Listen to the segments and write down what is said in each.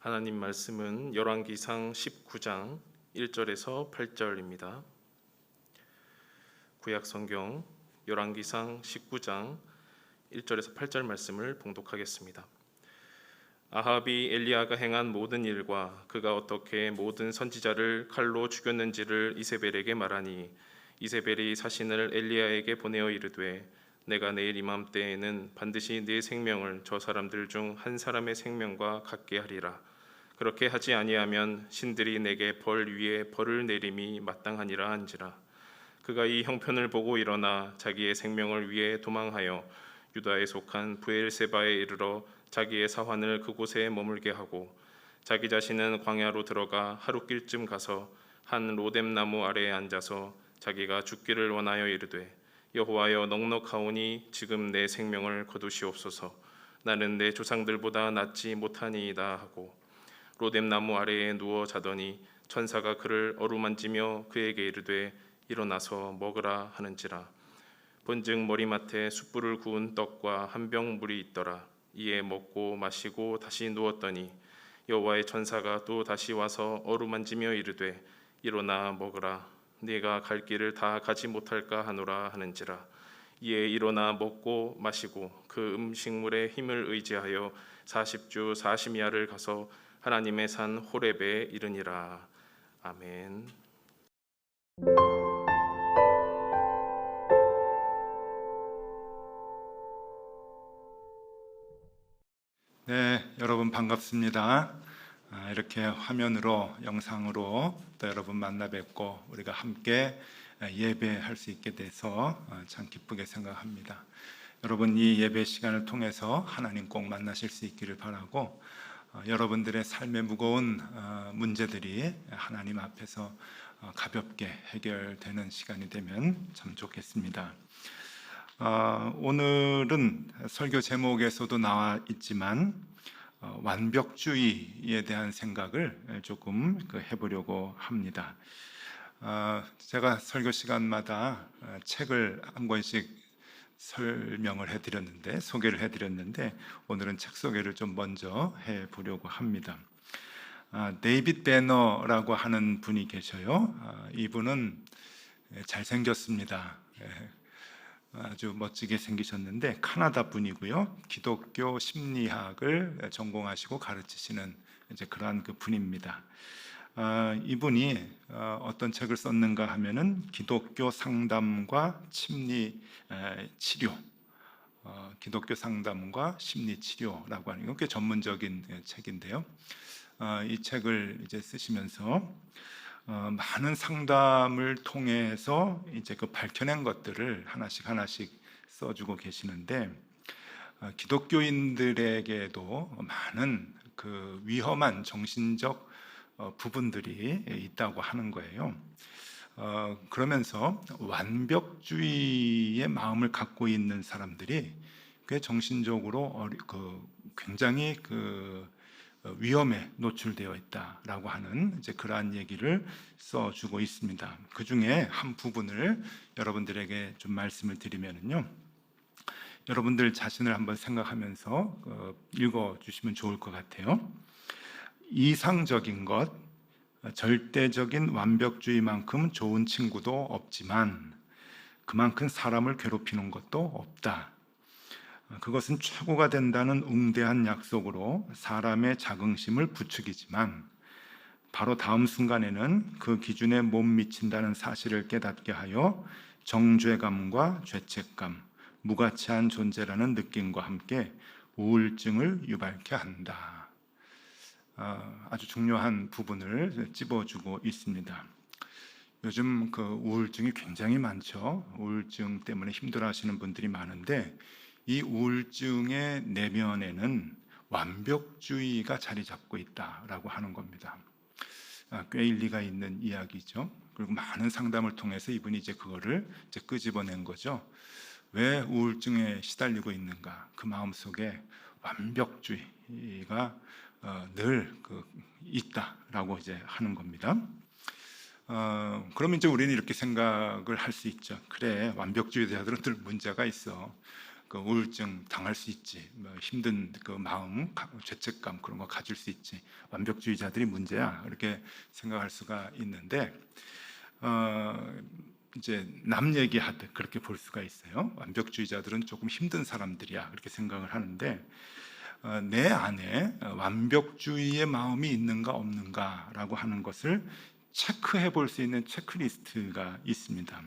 하나님 말씀은 열왕기상 19장 1절에서 8절입니다. 구약 성경 열왕기상 19장 1절에서 8절 말씀을 봉독하겠습니다. 아합이 엘리야가 행한 모든 일과 그가 어떻게 모든 선지자를 칼로 죽였는지를 이세벨에게 말하니 이세벨이 사신을 엘리야에게 보내어 이르되 내가 내일 이맘때에는 반드시 네 생명을 저 사람들 중 한 사람의 생명과 같게 하리라. 그렇게 하지 아니하면 신들이 내게 벌 위에 벌을 내림이 마땅하니라 한지라. 그가 이 형편을 보고 일어나 자기의 생명을 위해 도망하여 유다에 속한 브엘세바에 이르러 자기의 사환을 그곳에 머물게 하고 자기 자신은 광야로 들어가 하룻길쯤 가서 한 로뎀 나무 아래에 앉아서 자기가 죽기를 원하여 이르되 여호와여 넉넉하오니 지금 내 생명을 거두시옵소서. 나는 내 조상들보다 낫지 못하니이다 하고 로뎀 나무 아래에 누워 자더니 천사가 그를 어루만지며 그에게 이르되 일어나서 먹으라 하는지라. 본즉 머리맡에 숯불을 구운 떡과 한 병 물이 있더라. 이에 먹고 마시고 다시 누웠더니 여호와의 천사가 또 다시 와서 어루만지며 이르되 일어나 먹으라. 네가 갈 길을 다 가지 못할까 하노라 하는지라. 이에 일어나 먹고 마시고 그 음식물의 힘을 의지하여 40주 40야를 가서 하나님의 산 호렙에 이르니라. 아멘. 네, 여러분 반갑습니다. 이렇게 화면으로, 영상으로 또 여러분 만나 뵙고 우리가 함께 예배할 수 있게 돼서 참 기쁘게 생각합니다. 여러분 이 예배 시간을 통해서 하나님 꼭 만나실 수 있기를 바라고 여러분들의 삶의 무거운 문제들이 하나님 앞에서 가볍게 해결되는 시간이 되면 참 좋겠습니다. 오늘은 설교 제목에서도 나와 있지만 완벽주의에 대한 생각을 조금 해보려고 합니다. 제가 설교 시간마다 책을 한 권씩 설명을 해드렸는데, 소개를 해드렸는데 오늘은 책 소개를 좀 먼저 해보려고 합니다. 데이빗 배너라고 하는 분이 계셔요. 이분은 잘생겼습니다. 아주 멋지게 생기셨는데 카나다 분이고요. 기독교 심리학을 전공하시고 가르치시는 이제 그러한 그 분입니다. 이분이 어떤 책을 썼는가 하면은 기독교 상담과 심리 치료, 기독교 상담과 심리 치료라고 하는 꽤 전문적인 책인데요. 이 책을 이제 쓰시면서 많은 상담을 통해서 이제 그 밝혀낸 것들을 하나씩 써주고 계시는데 기독교인들에게도 많은 그 위험한 정신적 부분들이 있다고 하는 거예요. 그러면서 완벽주의의 마음을 갖고 있는 사람들이 꽤 정신적으로 굉장히 위험에 노출되어 있다라고 하는 이제 그러한 얘기를 써주고 있습니다. 그 중에 한 부분을 여러분들에게 좀 말씀을 드리면요, 여러분들 자신을 한번 생각하면서 읽어주시면 좋을 것 같아요. 이상적인 것, 절대적인 완벽주의만큼 좋은 친구도 없지만 그만큼 사람을 괴롭히는 것도 없다. 그것은 최고가 된다는 웅대한 약속으로 사람의 자긍심을 부추기지만 바로 다음 순간에는 그 기준에 못 미친다는 사실을 깨닫게 하여 정죄감과 죄책감, 무가치한 존재라는 느낌과 함께 우울증을 유발케 한다. 아주 중요한 부분을 찝어주고 있습니다. 요즘 그 우울증이 굉장히 많죠. 우울증 때문에 힘들어하시는 분들이 많은데 이 우울증의 내면에는 완벽주의가 자리 잡고 있다라고 하는 겁니다. 꽤 일리가 있는 이야기죠. 그리고 많은 상담을 통해서 이분이 이제 그거를 이제 끄집어낸 거죠. 왜 우울증에 시달리고 있는가? 그 마음속에 완벽주의가 늘 있다라고 이제 하는 겁니다. 그러면 이제 우리는 이렇게 생각을 할 수 있죠. 그래, 완벽주의자들은 늘 문제가 있어. 그 우울증 당할 수 있지, 뭐 힘든 그 마음, 죄책감 그런 거 가질 수 있지. 완벽주의자들이 문제야 이렇게 생각할 수가 있는데 이제 남 얘기하듯 그렇게 볼 수가 있어요. 완벽주의자들은 조금 힘든 사람들이야 그렇게 생각을 하는데 내 안에 완벽주의의 마음이 있는가 없는가라고 하는 것을 체크해 볼 수 있는 체크리스트가 있습니다.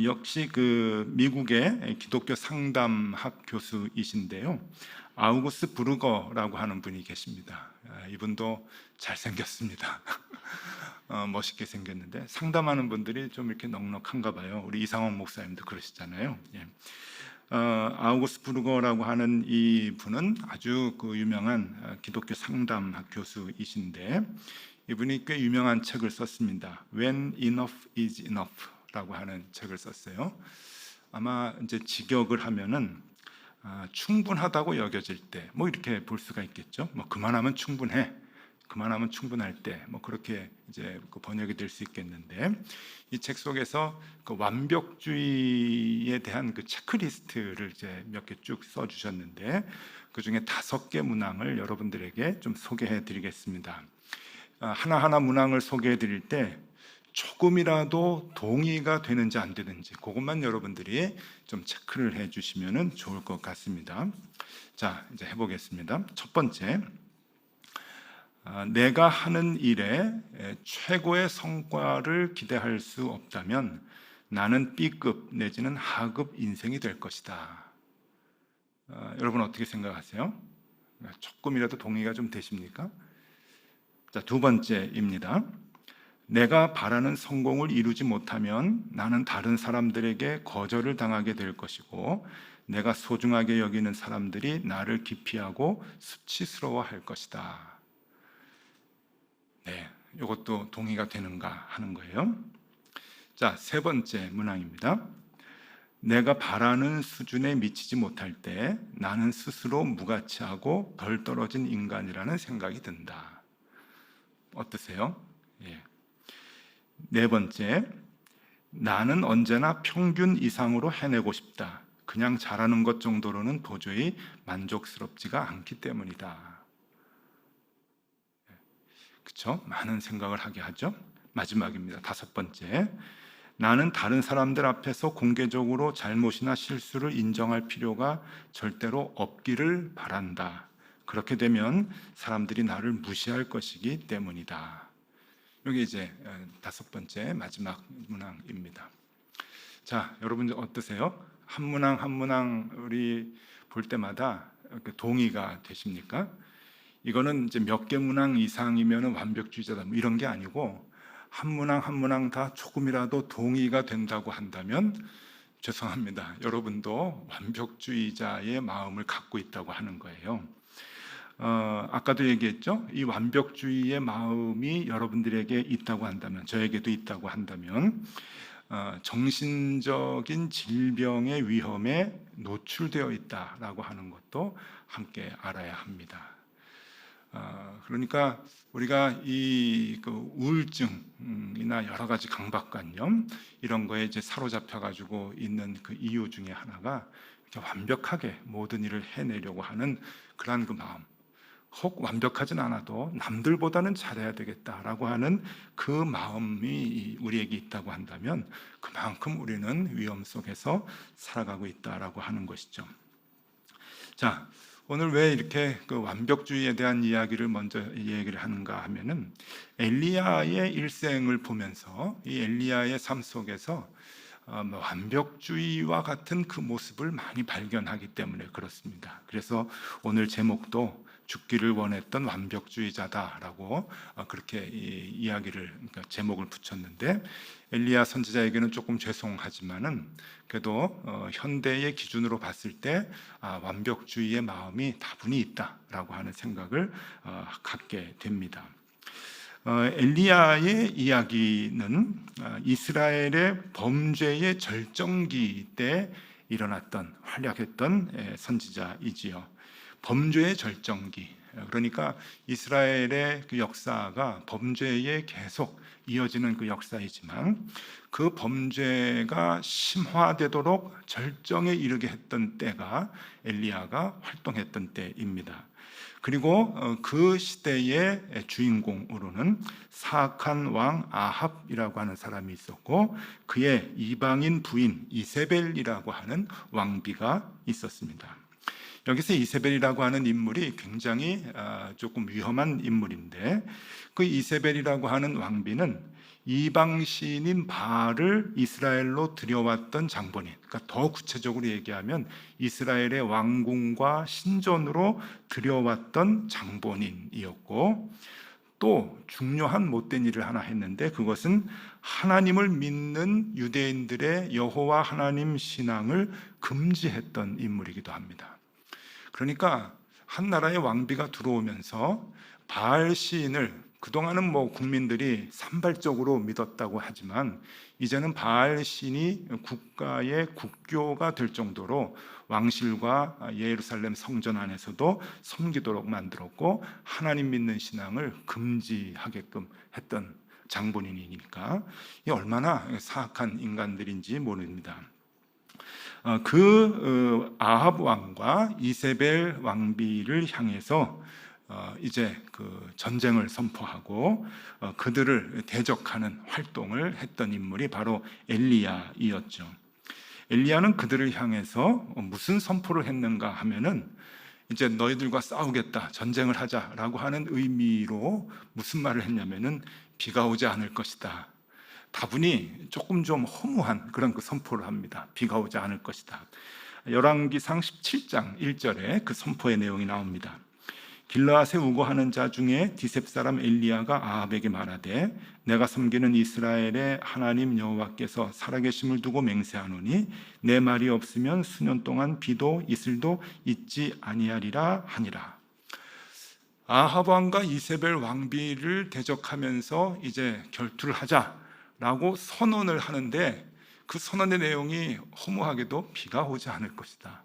역시 그 미국의 기독교 상담학 교수이신데요, 아우구스 브루거라고 하는 분이 계십니다. 이분도 잘생겼습니다. 멋있게 생겼는데 상담하는 분들이 좀 이렇게 넉넉한가 봐요. 우리 이상원 목사님도 그러시잖아요. 예. 아우구스 브루거라고 하는 이 분은 아주 그 유명한 기독교 상담학 교수이신데 이분이 꽤 유명한 책을 썼습니다. When Enough is Enough라고 하는 책을 썼어요. 아마 이제 직역을 하면은 충분하다고 여겨질 때, 뭐 이렇게 볼 수가 있겠죠. 뭐 그만하면 충분해, 그만하면 충분할 때, 뭐 그렇게 이제 그 번역이 될 수 있겠는데, 이 책 속에서 그 완벽주의에 대한 그 체크리스트를 이제 몇 개 쭉 써주셨는데, 그 중에 5개 문항을 여러분들에게 좀 소개해드리겠습니다. 하나하나 문항을 소개해드릴 때 조금이라도 동의가 되는지 안 되는지 그것만 여러분들이 좀 체크를 해주시면 좋을 것 같습니다. 자, 이제 해보겠습니다. 첫 번째, 내가 하는 일에 최고의 성과를 기대할 수 없다면 나는 B급 내지는 하급 인생이 될 것이다. 여러분 어떻게 생각하세요? 조금이라도 동의가 좀 되십니까? 자, 두 번째입니다. 내가 바라는 성공을 이루지 못하면 나는 다른 사람들에게 거절을 당하게 될 것이고 내가 소중하게 여기는 사람들이 나를 기피하고 수치스러워할 것이다. 네, 이것도 동의가 되는가 하는 거예요. 자, 세 번째 문항입니다. 내가 바라는 수준에 미치지 못할 때 나는 스스로 무가치하고 덜 떨어진 인간이라는 생각이 든다. 어떠세요? 예. 네 번째, 나는 언제나 평균 이상으로 해내고 싶다. 그냥 잘하는 것 정도로는 도저히 만족스럽지가 않기 때문이다. 그렇죠? 많은 생각을 하게 하죠. 마지막입니다. 5번째, 나는 다른 사람들 앞에서 공개적으로 잘못이나 실수를 인정할 필요가 절대로 없기를 바란다. 그렇게 되면 사람들이 나를 무시할 것이기 때문이다. 여기 이제 5번째 마지막 문항입니다. 자, 여러분 어떠세요? 한 문항 한 문항 우리 볼 때마다 동의가 되십니까? 이거는 이제 몇 개 문항 이상이면 완벽주의자다 뭐 이런 게 아니고 한 문항 한 문항 다 조금이라도 동의가 된다고 한다면 죄송합니다. 여러분도 완벽주의자의 마음을 갖고 있다고 하는 거예요. 아까도 얘기했죠. 이 완벽주의의 마음이 여러분들에게 있다고 한다면, 저에게도 있다고 한다면 정신적인 질병의 위험에 노출되어 있다라고 하는 것도 함께 알아야 합니다. 그러니까 우리가 이 그 우울증이나 여러 가지 강박관념 이런 거에 이제 사로잡혀 가지고 있는 그 이유 중에 하나가 이렇게 완벽하게 모든 일을 해내려고 하는 그러한 그 마음. 혹 완벽하진 않아도 남들보다는 잘해야 되겠다라고 하는 그 마음이 우리에게 있다고 한다면 그만큼 우리는 위험 속에서 살아가고 있다라고 하는 것이죠. 자, 오늘 왜 이렇게 그 완벽주의에 대한 이야기를 먼저 얘기를 하는가 하면은 엘리야의 일생을 보면서 이 엘리야의 삶 속에서 완벽주의와 같은 그 모습을 많이 발견하기 때문에 그렇습니다. 그래서 오늘 제목도 죽기를 원했던 완벽주의자다라고 그렇게 이야기를 그러니까 제목을 붙였는데 엘리야 선지자에게는 조금 죄송하지만은 그래도 현대의 기준으로 봤을 때 완벽주의의 마음이 다분히 있다라고 하는 생각을 갖게 됩니다. 엘리야의 이야기는 이스라엘의 범죄의 절정기 때 일어났던 활약했던 선지자이지요. 범죄의 절정기, 그러니까 이스라엘의 그 역사가 범죄에 계속 이어지는 그 역사이지만 그 범죄가 심화되도록 절정에 이르게 했던 때가 엘리야가 활동했던 때입니다. 그리고 그 시대의 주인공으로는 사악한 왕 아합이라고 하는 사람이 있었고 그의 이방인 부인 이세벨이라고 하는 왕비가 있었습니다. 여기서 이세벨이라고 하는 인물이 굉장히 조금 위험한 인물인데 그 이세벨이라고 하는 왕비는 이방신인 바알을 이스라엘로 들여왔던 장본인, 그러니까 더 구체적으로 얘기하면 이스라엘의 왕궁과 신전으로 들여왔던 장본인이었고 또 중요한 못된 일을 하나 했는데 그것은 하나님을 믿는 유대인들의 여호와 하나님 신앙을 금지했던 인물이기도 합니다. 그러니까 한 나라의 왕비가 들어오면서 바알 시인을 그동안은 국민들이 산발적으로 믿었다고 하지만 이제는 바알 신이 국가의 국교가 될 정도로 왕실과 예루살렘 성전 안에서도 섬기도록 만들었고 하나님 믿는 신앙을 금지하게끔 했던 장본인이니까 이 얼마나 사악한 인간들인지 모릅니다. 아합 왕과 이세벨 왕비를 향해서 이제 그 전쟁을 선포하고 그들을 대적하는 활동을 했던 인물이 바로 엘리야이었죠. 엘리야는 그들을 향해서 무슨 선포를 했는가 하면은 이제 너희들과 싸우겠다, 전쟁을 하자라고 하는 의미로 무슨 말을 했냐면은 비가 오지 않을 것이다. 다분히 조금 좀 허무한 그런 그 선포를 합니다. 비가 오지 않을 것이다. 열왕기상 17장 1절에 그 선포의 내용이 나옵니다. 길르앗에 우거하는 자 중에 디셉 사람 엘리야가 아합에게 말하되 내가 섬기는 이스라엘의 하나님 여호와께서 살아계심을 두고 맹세하노니 내 말이 없으면 수년 동안 비도 이슬도 있지 아니하리라 하니라. 아합 왕과 이세벨 왕비를 대적하면서 이제 결투를 하자라고 선언을 하는데 그 선언의 내용이 허무하게도 비가 오지 않을 것이다.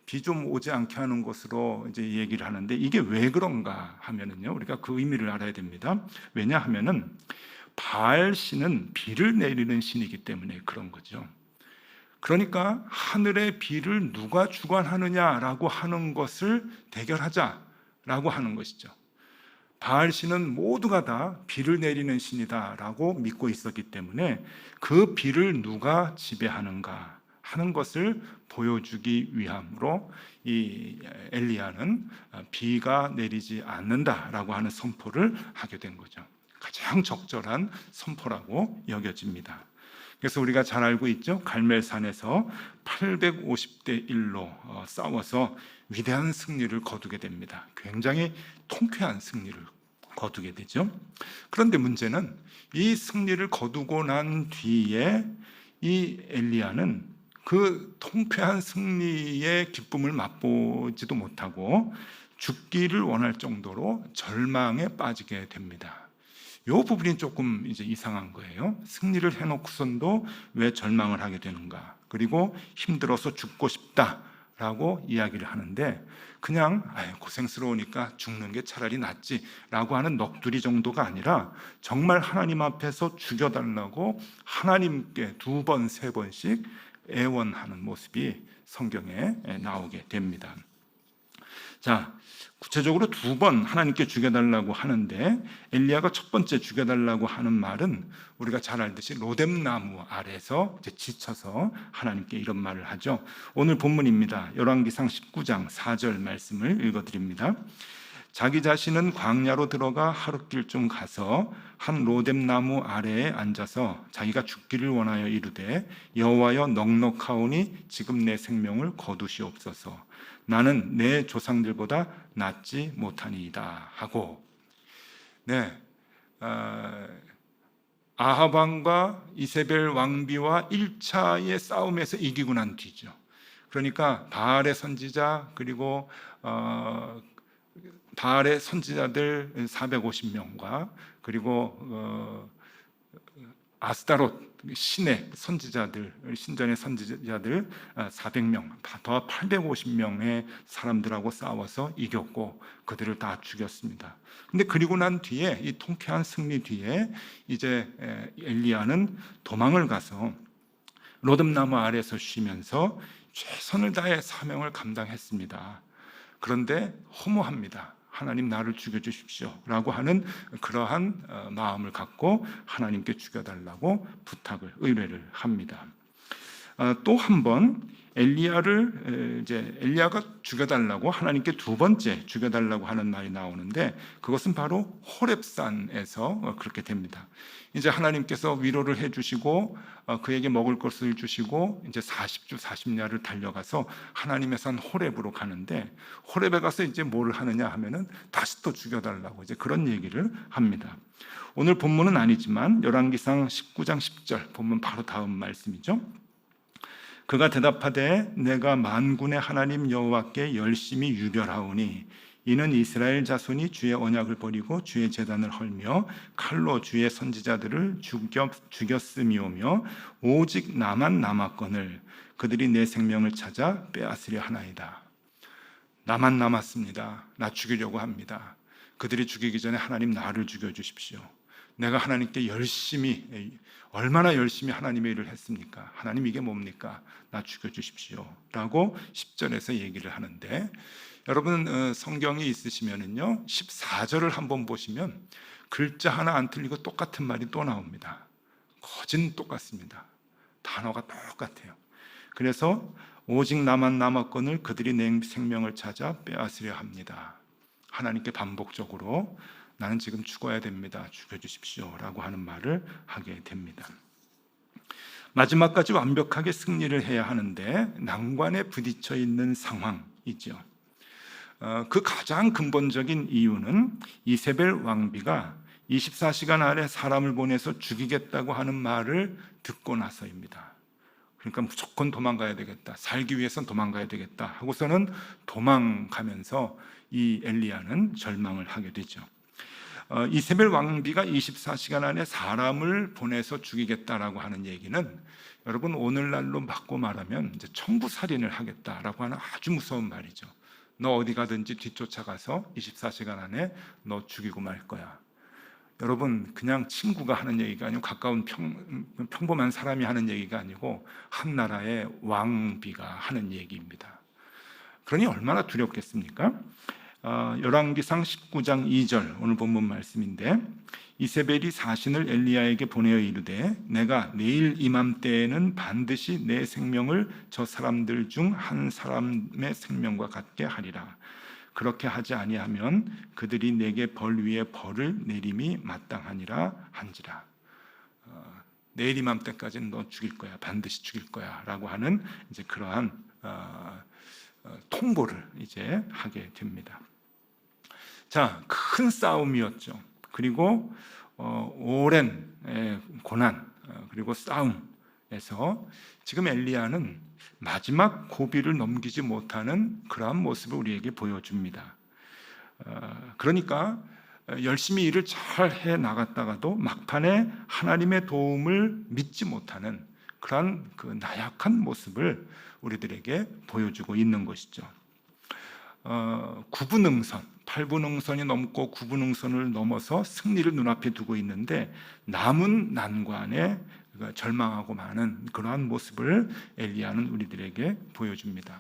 비 좀 오지 않게 하는 것으로 이제 얘기를 하는데 이게 왜 그런가 하면은요, 우리가 그 의미를 알아야 됩니다. 왜냐하면은 바알 신은 비를 내리는 신이기 때문에 그런 거죠. 그러니까 하늘의 비를 누가 주관하느냐라고 하는 것을 대결하자라고 하는 것이죠. 바알 신은 모두가 다 비를 내리는 신이다라고 믿고 있었기 때문에 그 비를 누가 지배하는가 하는 것을 보여주기 위함으로 이 엘리야는 비가 내리지 않는다라고 하는 선포를 하게 된 거죠. 가장 적절한 선포라고 여겨집니다. 그래서 우리가 잘 알고 있죠. 갈멜산에서 850대 1로 싸워서 위대한 승리를 거두게 됩니다. 굉장히 통쾌한 승리를 거두게 되죠. 그런데 문제는 이 승리를 거두고 난 뒤에 이 엘리야는 그 통쾌한 승리의 기쁨을 맛보지도 못하고 죽기를 원할 정도로 절망에 빠지게 됩니다. 이 부분이 조금 이제 이상한 거예요. 승리를 해놓고선도 왜 절망을 하게 되는가? 그리고 힘들어서 죽고 싶다라고 이야기를 하는데 그냥 고생스러우니까 죽는 게 차라리 낫지라고 하는 넋두리 정도가 아니라 정말 하나님 앞에서 죽여달라고 하나님께 2번, 3번씩 애원하는 모습이 성경에 나오게 됩니다. 자, 구체적으로 2번 하나님께 죽여달라고 하는데 엘리야가 첫 번째 죽여달라고 하는 말은 우리가 잘 알듯이 로뎀나무 아래서 이제 지쳐서 하나님께 이런 말을 하죠. 오늘 본문입니다. 열왕기상 19장 4절 말씀을 읽어드립니다. 자기 자신은 광야로 들어가 하룻길쯤 가서 한 로뎀나무 아래에 앉아서 자기가 죽기를 원하여 이르되 여호와여 넉넉하오니 지금 내 생명을 거두시옵소서. 나는 내 조상들보다 낫지 못하니이다 하고, 아합 왕과 이세벨 왕비와 1차의 싸움에서 이기고 난 뒤죠. 그러니까 바알의 선지자 그리고 바알의 선지자들 450명과 그리고 아스타롯 신의 선지자들, 신전의 선지자들 400명, 더 850명의 사람들하고 싸워서 이겼고 그들을 다 죽였습니다. 근데 그리고 난 뒤에 이 통쾌한 승리 뒤에 이제 엘리야는 도망을 가서 로뎀나무 아래에서 쉬면서 최선을 다해 사명을 감당했습니다. 그런데 허무합니다. 하나님 나를 죽여주십시오 라고 하는 그러한 마음을 갖고 하나님께 죽여달라고 부탁을 의뢰를 합니다. 또 한 번 엘리야가 죽여달라고 하나님께 두 번째 죽여달라고 하는 말이 나오는데 그것은 바로 호렙산에서 그렇게 됩니다. 이제 하나님께서 위로를 해주시고 그에게 먹을 것을 주시고 이제 40주 40야를 달려가서 하나님의 산 호렙으로 가는데 호렙에 가서 이제 뭘 하느냐 하면은 다시 또 죽여달라고 이제 그런 얘기를 합니다. 오늘 본문은 아니지만 열왕기상 19장 10절 본문 바로 다음 말씀이죠. 그가 대답하되 내가 만군의 하나님 여호와께 열심히 유별하오니 이는 이스라엘 자손이 주의 언약을 버리고 주의 제단을 헐며 칼로 주의 선지자들을 죽였음이오며 오직 나만 남았거늘 그들이 내 생명을 찾아 빼앗으려 하나이다. 나만 남았습니다. 나 죽이려고 합니다. 그들이 죽이기 전에 하나님 나를 죽여주십시오. 내가 하나님께 얼마나 열심히 하나님의 일을 했습니까? 하나님 이게 뭡니까? 나 죽여주십시오 라고 10절에서 얘기를 하는데 여러분 성경이 있으시면은요 14절을 한번 보시면 글자 하나 안 틀리고 똑같은 말이 또 나옵니다. 거진 똑같습니다. 단어가 똑같아요. 그래서 오직 나만 남았거늘 그들이 내 생명을 찾아 빼앗으려 합니다. 하나님께 반복적으로 나는 지금 죽어야 됩니다. 죽여주십시오 라고 하는 말을 하게 됩니다. 마지막까지 완벽하게 승리를 해야 하는데 난관에 부딪혀 있는 상황이죠. 그 가장 근본적인 이유는 이세벨 왕비가 24시간 안에 사람을 보내서 죽이겠다고 하는 말을 듣고 나서입니다. 그러니까 무조건 도망가야 되겠다. 살기 위해서는 도망가야 되겠다 하고서는 도망가면서 이 엘리야는 절망을 하게 되죠. 이세벨 왕비가 24시간 안에 사람을 보내서 죽이겠다라고 하는 얘기는 여러분 오늘날로 맞고 말하면 이제 청부살인을 하겠다라고 하는 아주 무서운 말이죠. 너 어디 가든지 뒤쫓아가서 24시간 안에 너 죽이고 말 거야. 여러분 그냥 친구가 하는 얘기가 아니고 가까운 평범한 사람이 하는 얘기가 아니고 한 나라의 왕비가 하는 얘기입니다. 그러니 얼마나 두렵겠습니까? 열왕기상 19장 2절 오늘 본문 말씀인데 이세벨이 사신을 엘리야에게 보내어 이르되 내가 내일 이맘때에는 반드시 내 생명을 저 사람들 중 한 사람의 생명과 같게 하리라. 그렇게 하지 아니하면 그들이 내게 벌 위에 벌을 내림이 마땅하니라 한지라. 내일 이맘때까지는 너 죽일 거야. 반드시 죽일 거야라고 하는 이제 그러한 통보를 이제 하게 됩니다. 자, 큰 싸움이었죠. 그리고 오랜 고난 그리고 싸움에서 지금 엘리야는 마지막 고비를 넘기지 못하는 그러한 모습을 우리에게 보여줍니다. 그러니까 열심히 일을 잘 해 나갔다가도 막판에 하나님의 도움을 믿지 못하는 그러한 그 나약한 모습을 우리들에게 보여주고 있는 것이죠. 9분응선, 8분응선이 넘고 9분응선을 넘어서 승리를 눈앞에 두고 있는데 남은 난관에 절망하고 마는 그러한 모습을 엘리야는 우리들에게 보여줍니다.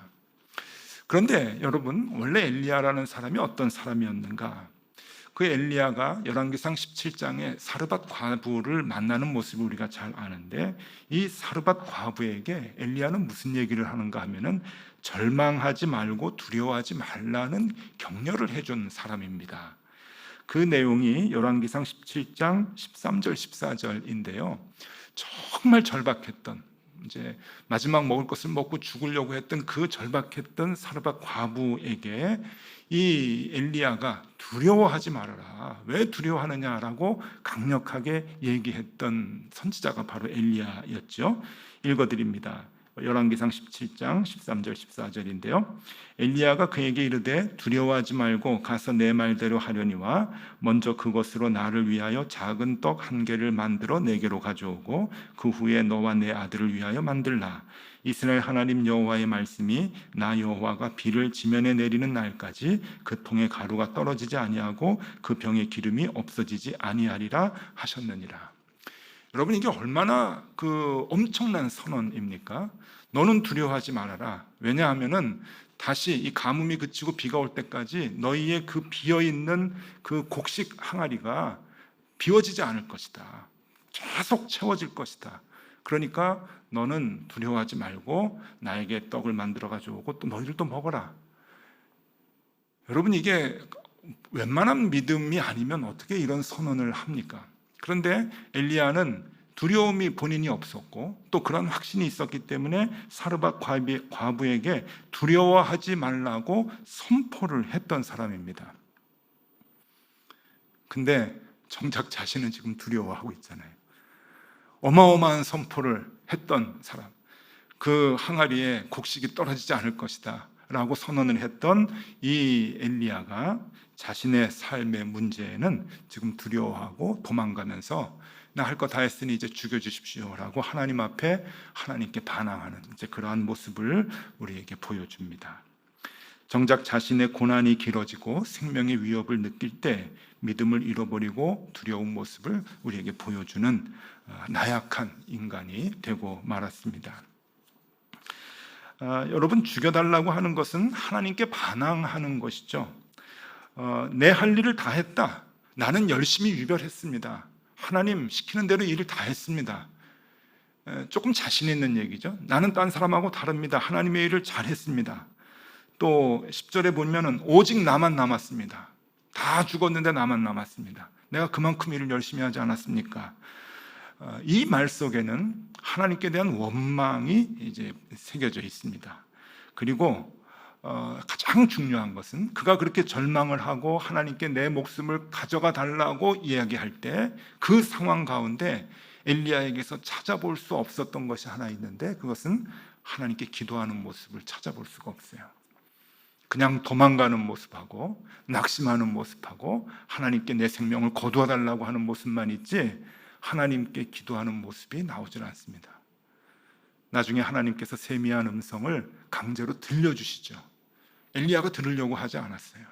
그런데 여러분 원래 엘리야라는 사람이 어떤 사람이었는가? 그 엘리야가 열왕기상 17장에 사르밧 과부를 만나는 모습을 우리가 잘 아는데 이 사르밧 과부에게 엘리야는 무슨 얘기를 하는가 하면은 절망하지 말고 두려워하지 말라는 격려를 해준 사람입니다. 그 내용이 열왕기상 17장 13절 14절인데요. 정말 절박했던 이제 마지막 먹을 것을 먹고 죽으려고 했던 그 절박했던 사르밧 과부에게 이 엘리야가 두려워하지 말아라. 왜 두려워하느냐라고 강력하게 얘기했던 선지자가 바로 엘리야였죠. 읽어드립니다. 열왕기상 17장 13절 14절인데요. 엘리야가 그에게 이르되 두려워하지 말고 가서 내 말대로 하려니와 먼저 그것으로 나를 위하여 작은 떡 한 개를 만들어 내게로 가져오고 그 후에 너와 내 아들을 위하여 만들라. 이스라엘 하나님 여호와의 말씀이 나 여호와가 비를 지면에 내리는 날까지 그 통에 가루가 떨어지지 아니하고 그 병에 기름이 없어지지 아니하리라 하셨느니라. 여러분, 이게 얼마나 엄청난 선언입니까? 너는 두려워하지 말아라. 왜냐하면은 다시 이 가뭄이 그치고 비가 올 때까지 너희의 그 비어있는 그 곡식 항아리가 비워지지 않을 것이다. 계속 채워질 것이다. 그러니까 너는 두려워하지 말고 나에게 떡을 만들어 가져오고 또 너희들 또 먹어라. 여러분, 이게 웬만한 믿음이 아니면 어떻게 이런 선언을 합니까? 그런데 엘리야는 두려움이 본인이 없었고 또 그런 확신이 있었기 때문에 사르밧 과부에게 두려워하지 말라고 선포를 했던 사람입니다. 근데 정작 자신은 지금 두려워하고 있잖아요. 어마어마한 선포를 했던 사람, 그 항아리에 곡식이 떨어지지 않을 것이다 라고 선언을 했던 이 엘리야가 자신의 삶의 문제에는 지금 두려워하고 도망가면서 나 할 거 다 했으니 이제 죽여주십시오 라고 하나님 앞에 하나님께 반항하는 이제 그러한 모습을 우리에게 보여줍니다. 정작 자신의 고난이 길어지고 생명의 위협을 느낄 때 믿음을 잃어버리고 두려운 모습을 우리에게 보여주는 나약한 인간이 되고 말았습니다. 여러분, 죽여달라고 하는 것은 하나님께 반항하는 것이죠. 내 할 일을 다 했다. 나는 열심히 유별했습니다. 하나님 시키는 대로 일을 다 했습니다. 조금 자신 있는 얘기죠. 나는 딴 사람하고 다릅니다. 하나님의 일을 잘했습니다. 또 10절에 보면은 오직 나만 남았습니다. 다 죽었는데 나만 남았습니다. 내가 그만큼 일을 열심히 하지 않았습니까? 이 말 속에는 하나님께 대한 원망이 이제 새겨져 있습니다. 그리고 가장 중요한 것은 그가 그렇게 절망을 하고 하나님께 내 목숨을 가져가 달라고 이야기할 때 그 상황 가운데 엘리야에게서 찾아볼 수 없었던 것이 하나 있는데 그것은 하나님께 기도하는 모습을 찾아볼 수가 없어요. 그냥 도망가는 모습하고 낙심하는 모습하고 하나님께 내 생명을 거두어 달라고 하는 모습만 있지 하나님께 기도하는 모습이 나오질 않습니다. 나중에 하나님께서 세미한 음성을 강제로 들려주시죠. 엘리야가 들으려고 하지 않았어요.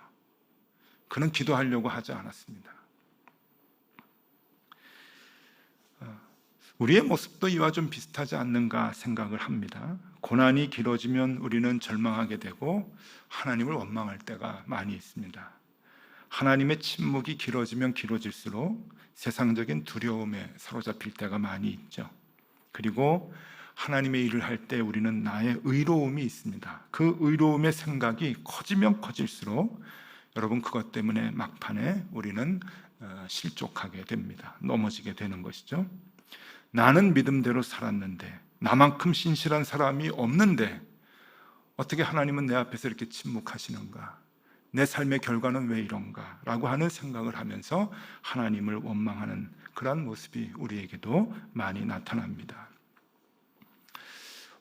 그는 기도하려고 하지 않았습니다. 우리의 모습도 이와 좀 비슷하지 않는가 생각을 합니다. 고난이 길어지면 우리는 절망하게 되고 하나님을 원망할 때가 많이 있습니다. 하나님의 침묵이 길어지면 길어질수록 세상적인 두려움에 사로잡힐 때가 많이 있죠. 그리고 하나님의 일을 할 때 우리는 나의 의로움이 있습니다. 그 의로움의 생각이 커지면 커질수록 여러분 그것 때문에 막판에 우리는 실족하게 됩니다. 넘어지게 되는 것이죠. 나는 믿음대로 살았는데 나만큼 신실한 사람이 없는데 어떻게 하나님은 내 앞에서 이렇게 침묵하시는가? 내 삶의 결과는 왜 이런가? 라고 하는 생각을 하면서 하나님을 원망하는 그러한 모습이 우리에게도 많이 나타납니다.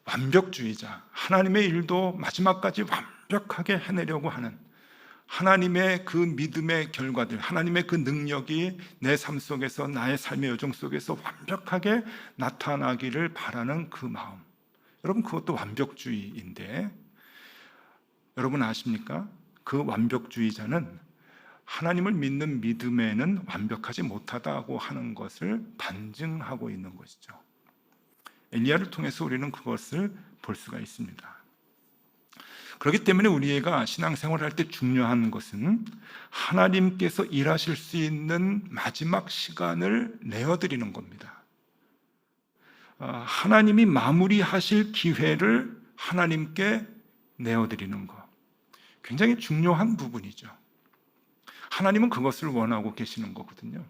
완벽주의자, 하나님의 일도 마지막까지 완벽하게 해내려고 하는 하나님의 그 믿음의 결과들, 하나님의 그 능력이 내 삶 속에서 나의 삶의 여정 속에서 완벽하게 나타나기를 바라는 그 마음, 여러분 그것도 완벽주의인데 여러분 아십니까? 그 완벽주의자는 하나님을 믿는 믿음에는 완벽하지 못하다고 하는 것을 반증하고 있는 것이죠. 엘리야를 통해서 우리는 그것을 볼 수가 있습니다. 그렇기 때문에 우리가 신앙생활을 할 때 중요한 것은 하나님께서 일하실 수 있는 마지막 시간을 내어드리는 겁니다. 하나님이 마무리하실 기회를 하나님께 내어드리는 것, 굉장히 중요한 부분이죠. 하나님은 그것을 원하고 계시는 거거든요.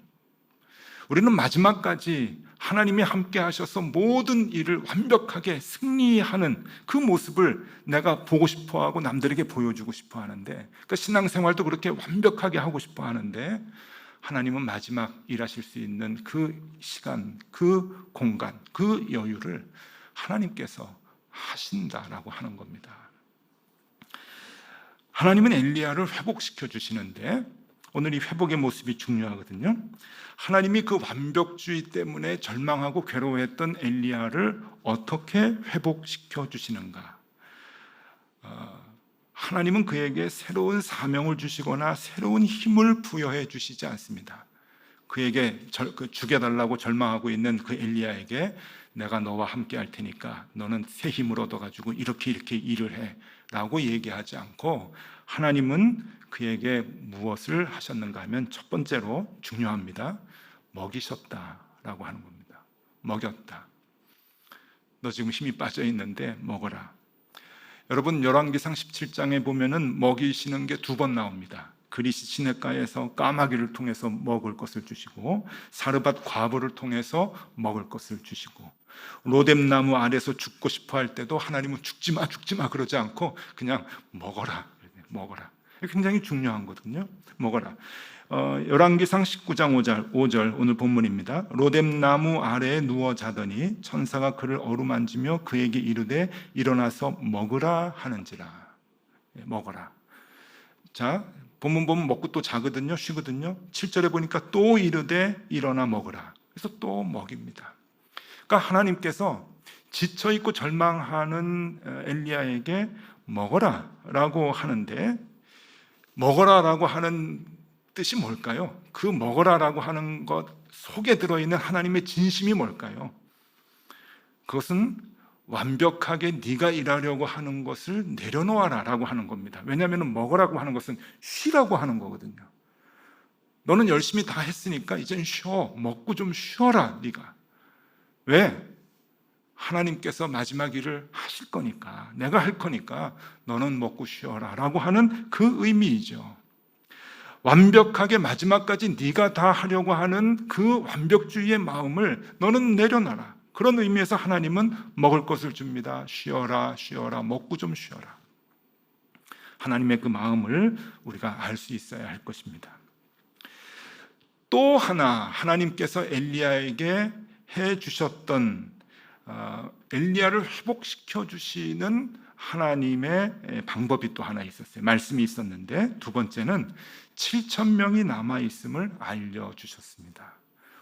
우리는 마지막까지 하나님이 함께 하셔서 모든 일을 완벽하게 승리하는 그 모습을 내가 보고 싶어 하고 남들에게 보여주고 싶어 하는데, 그러니까 신앙생활도 그렇게 완벽하게 하고 싶어 하는데 하나님은 마지막 일하실 수 있는 그 시간, 그 공간, 그 여유를 하나님께서 하신다라고 하는 겁니다. 하나님은 엘리야를 회복시켜 주시는데 오늘 이 회복의 모습이 중요하거든요. 하나님이 그 완벽주의 때문에 절망하고 괴로워했던 엘리야를 어떻게 회복시켜 주시는가? 하나님은 그에게 새로운 사명을 주시거나 새로운 힘을 부여해 주시지 않습니다. 그에게 죽여달라고 절망하고 있는 그 엘리야에게 내가 너와 함께 할 테니까 너는 새 힘을 얻어가지고 이렇게 일을 해 라고 얘기하지 않고, 하나님은 그에게 무엇을 하셨는가 하면 첫 번째로 중요합니다. 먹이셨다라고 하는 겁니다. 먹였다. 너 지금 힘이 빠져 있는데 먹어라. 여러분, 열왕기상 17장에 보면은 먹이시는 게 두 번 나옵니다. 그리시 시냇가에서 까마귀를 통해서 먹을 것을 주시고, 사르밧 과부를 통해서 먹을 것을 주시고, 로뎀나무 아래서 죽고 싶어 할 때도 하나님은 죽지 마 그러지 않고 그냥 먹어라. 굉장히 중요한 거거든요. 먹어라. 열왕기상 19장 5절 오늘 본문입니다. 로뎀나무 아래에 누워 자더니 천사가 그를 어루만지며 그에게 이르되 일어나서 먹으라 하는지라. 먹어라. 자, 본문 보면 먹고 또 자거든요. 쉬거든요. 7절에 보니까 또 이르되 일어나 먹으라. 그래서 또 먹입니다. 그러니까 하나님께서 지쳐있고 절망하는 엘리야에게 먹어라 라고 하는데, 먹어라 라고 하는 뜻이 뭘까요? 그 먹어라 라고 하는 것 속에 들어있는 하나님의 진심이 뭘까요? 그것은 완벽하게 네가 일하려고 하는 것을 내려놓아라 라고 하는 겁니다. 왜냐하면 먹으라고 하는 것은 쉬라고 하는 거거든요. 너는 열심히 다 했으니까 이젠 쉬어. 먹고 좀 쉬어라 네가. 왜? 하나님께서 마지막 일을 하실 거니까, 내가 할 거니까 너는 먹고 쉬어라 라고 하는 그 의미이죠. 완벽하게 마지막까지 네가 다 하려고 하는 그 완벽주의의 마음을 너는 내려놔라. 그런 의미에서 하나님은 먹을 것을 줍니다. 쉬어라, 먹고 좀 쉬어라. 하나님의 그 마음을 우리가 알 수 있어야 할 것입니다. 또 하나 하나님께서 엘리야에게 해 주셨던, 엘리야를 회복시켜 주시는 하나님의 방법이 또 하나 있었어요. 말씀이 있었는데, 두 번째는 7,000명이 남아있음을 알려주셨습니다.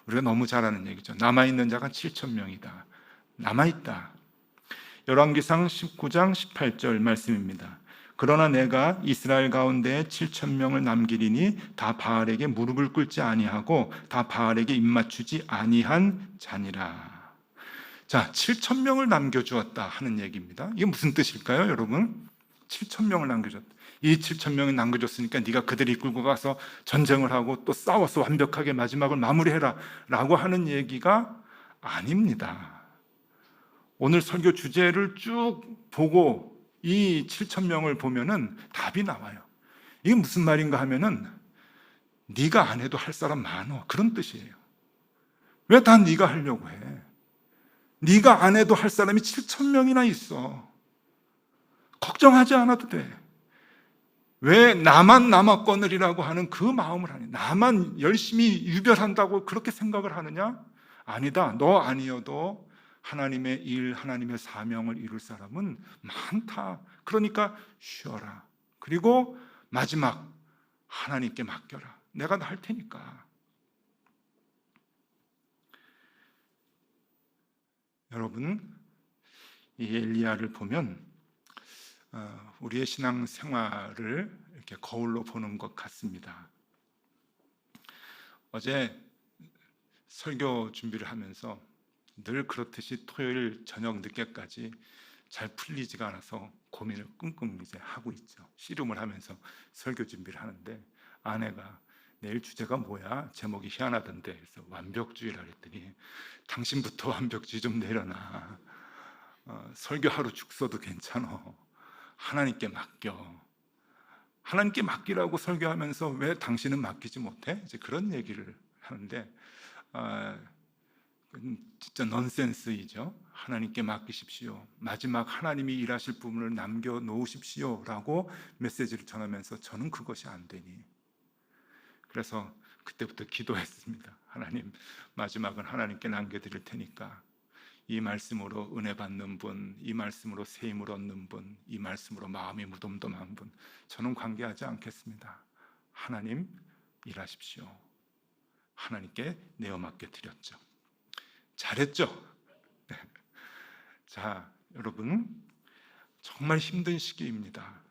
우리가 너무 잘 아는 얘기죠. 남아있는 자가 7,000명이다. 남아있다. 열왕기상 19장 18절 말씀입니다. 그러나 내가 이스라엘 가운데 7,000명을 남기리니 다 바알에게 무릎을 꿇지 아니하고 다 바알에게 입맞추지 아니한 자니라. 자, 7,000명을 남겨주었다 하는 얘기입니다. 이게 무슨 뜻일까요, 여러분? 7,000명을 남겨줬다. 이 7,000명이 남겨줬으니까 네가 그들 이끌고 가서 전쟁을 하고 또 싸워서 완벽하게 마지막을 마무리해라 라고 하는 얘기가 아닙니다. 오늘 설교 주제를 쭉 보고 이 7,000명을 보면은 답이 나와요. 이게 무슨 말인가 하면은 네가 안 해도 할 사람 많어, 그런 뜻이에요. 왜 다 네가 하려고 해? 네가 안 해도 할 사람이 7,000명이나 있어. 걱정하지 않아도 돼. 왜 나만 남았거느리라고 하는 그 마음을 하냐? 나만 열심히 유별한다고 그렇게 생각을 하느냐? 아니다. 너 아니어도 하나님의 일, 하나님의 사명을 이룰 사람은 많다. 그러니까 쉬어라. 그리고 마지막 하나님께 맡겨라. 내가 다 할 테니까. 여러분, 이 엘리야를 보면 우리의 신앙 생활을 이렇게 거울로 보는 것 같습니다. 어제 설교 준비를 하면서 늘 그렇듯이 토요일 저녁 늦게까지 잘 풀리지가 않아서 고민을 끙끙 이제 하고 있죠. 씨름을 하면서 설교 준비를 하는데 아내가 내일 주제가 뭐야? 제목이 희한하던데. 그래서 완벽주의라 그랬더니 당신부터 완벽주의 좀 내려놔. 설교 하루 죽 써도 괜찮아. 하나님께 맡겨. 하나님께 맡기라고 설교하면서 왜 당신은 맡기지 못해? 이제 그런 얘기를 하는데 진짜 넌센스이죠. 하나님께 맡기십시오. 마지막 하나님이 일하실 부분을 남겨놓으십시오 라고 메시지를 전하면서 저는 그것이 안 되니, 그래서 그때부터 기도했습니다. 하나님, 마지막은 하나님께 남겨드릴 테니까 이 말씀으로 은혜 받는 분, 이 말씀으로 새 힘을 얻는 분, 이 말씀으로 마음이 무덤덤한 분, 저는 관계하지 않겠습니다. 하나님 일하십시오. 하나님께 내어 맡겨 드렸죠. 잘했죠? 네. 자, 여러분, 정말 힘든 시기입니다.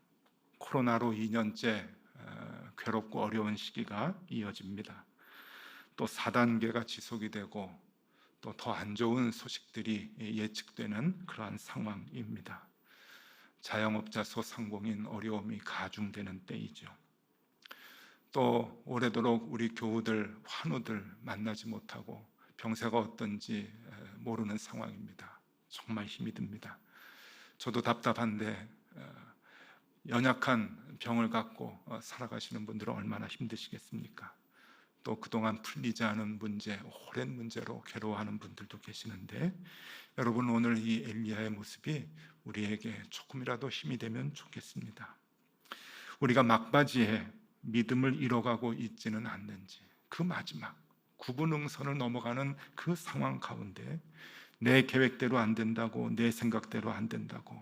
코로나로 2년째 괴롭고 어려운 시기가 이어집니다. 또 4단계가 지속이 되고 또 더 안 좋은 소식들이 예측되는 그러한 상황입니다. 자영업자, 소상공인 어려움이 가중되는 때이죠. 또 오래도록 우리 교우들, 환우들 만나지 못하고 병세가 어떤지 모르는 상황입니다. 정말 힘이 듭니다. 저도 답답한데 연약한 병을 갖고 살아가시는 분들은 얼마나 힘드시겠습니까? 또 그동안 풀리지 않은 문제, 오랜 문제로 괴로워하는 분들도 계시는데, 여러분, 오늘 이 엘리야의 모습이 우리에게 조금이라도 힘이 되면 좋겠습니다. 우리가 막바지에 믿음을 잃어가고 있지는 않는지, 그 마지막 구분응선을 넘어가는 그 상황 가운데 내 계획대로 안 된다고, 내 생각대로 안 된다고,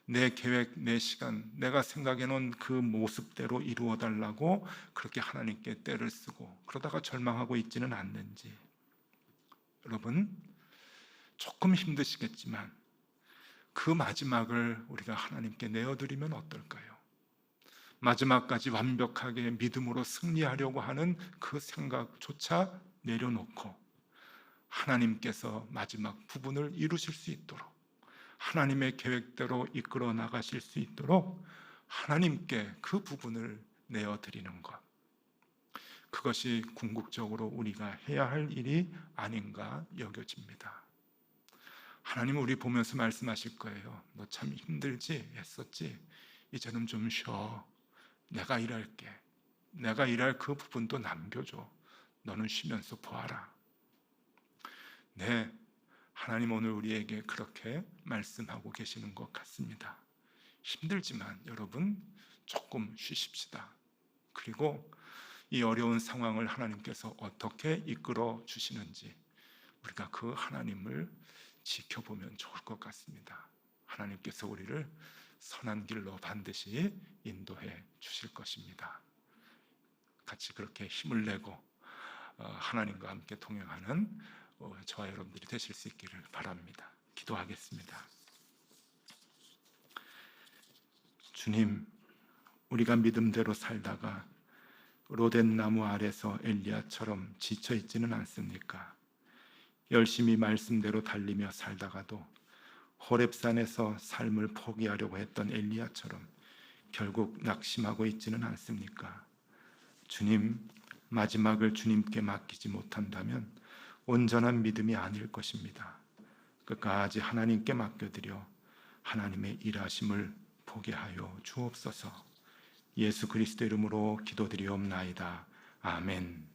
내 계획, 내 시간, 내가 생각해 놓은 그 모습대로 이루어 달라고 그렇게 하나님께 떼를 쓰고 그러다가 절망하고 있지는 않는지, 여러분, 조금 힘드시겠지만 그 마지막을 우리가 하나님께 내어드리면 어떨까요? 마지막까지 완벽하게 믿음으로 승리하려고 하는 그 생각조차 내려놓고 하나님께서 마지막 부분을 이루실 수 있도록, 하나님의 계획대로 이끌어 나가실 수 있도록 하나님께 그 부분을 내어드리는 것, 그것이 궁극적으로 우리가 해야 할 일이 아닌가 여겨집니다. 하나님은 우리 보면서 말씀하실 거예요. 너 참 힘들지? 애썼지? 이제는 좀 쉬어. 내가 일할게. 내가 일할 그 부분도 남겨줘. 너는 쉬면서 보아라. 네, 하나님 오늘 우리에게 그렇게 말씀하고 계시는 것 같습니다. 힘들지만 여러분, 조금 쉬십시다. 그리고 이 어려운 상황을 하나님께서 어떻게 이끌어 주시는지 우리가 그 하나님을 지켜보면 좋을 것 같습니다. 하나님께서 우리를 선한 길로 반드시 인도해 주실 것입니다. 같이 그렇게 힘을 내고 하나님과 함께 동행하는 저와 여러분들이 되실 수 있기를 바랍니다. 기도하겠습니다. 주님, 우리가 믿음대로 살다가 로덴 나무 아래서 엘리야처럼 지쳐 있지는 않습니까? 열심히 말씀대로 달리며 살다가도 호렙산에서 삶을 포기하려고 했던 엘리야처럼 결국 낙심하고 있지는 않습니까? 주님, 마지막을 주님께 맡기지 못한다면 온전한 믿음이 아닐 것입니다. 끝까지 하나님께 맡겨드려 하나님의 일하심을 보게 하여 주옵소서. 예수 그리스도 이름으로 기도드리옵나이다. 아멘.